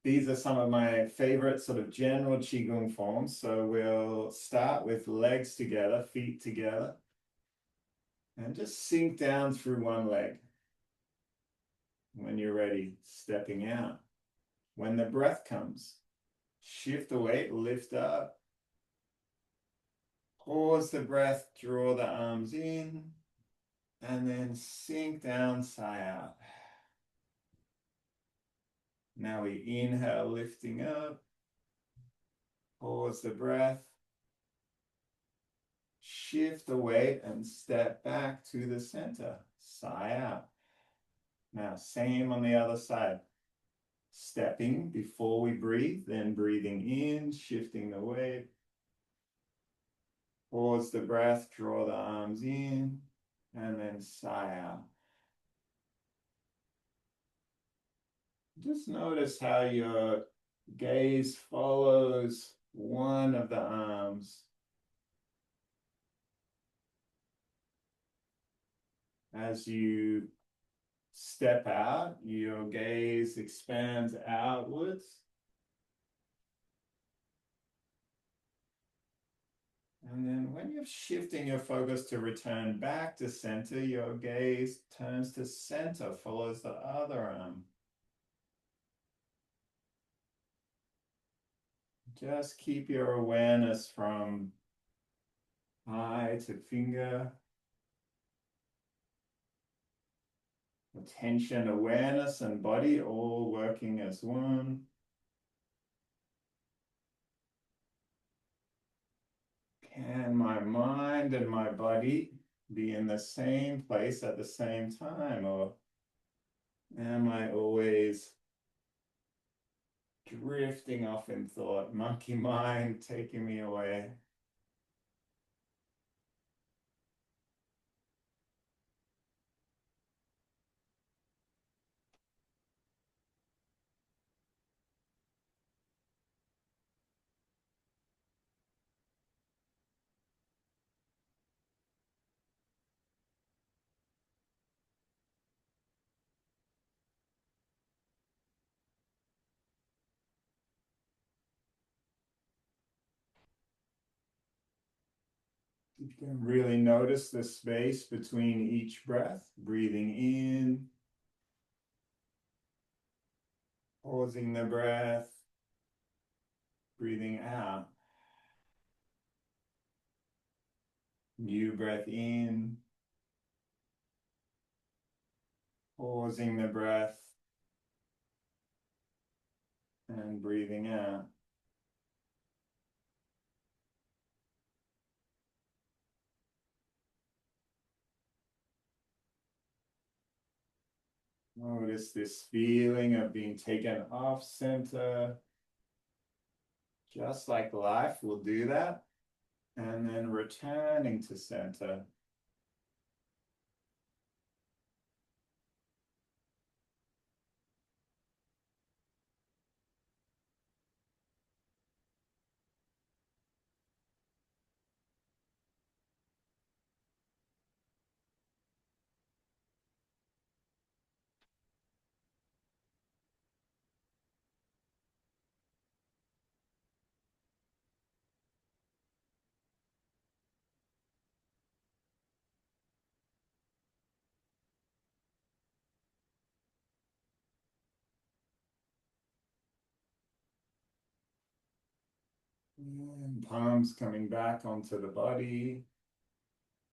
these are some of my favorite sort of general Qigong forms. So we'll start with legs together, feet together, and just sink down through one leg. When you're ready, stepping out. When the breath comes, shift the weight, lift up. Pause the breath, draw the arms in, and then sink down, sigh out. Now we inhale, lifting up. Pause the breath. Shift the weight and step back to the center. Sigh out. Now, same on the other side. Stepping before we breathe, then breathing in, shifting the weight. Pause the breath, draw the arms in, and then sigh out. Just notice how your gaze follows one of the arms as you step out, your gaze expands outwards. And then when you're shifting your focus to return back to center, your gaze turns to center, follows the other arm. Just keep your awareness from eye to finger. Attention, awareness, and body all working as one. Can my mind and my body be in the same place at the same time? Or am I always drifting off in thought, monkey mind taking me away? You can really notice the space between each breath, breathing in, pausing the breath, breathing out. New breath in, pausing the breath, and breathing out. Notice this feeling of being taken off center, just like life will do that, and then returning to center. And palms coming back onto the body.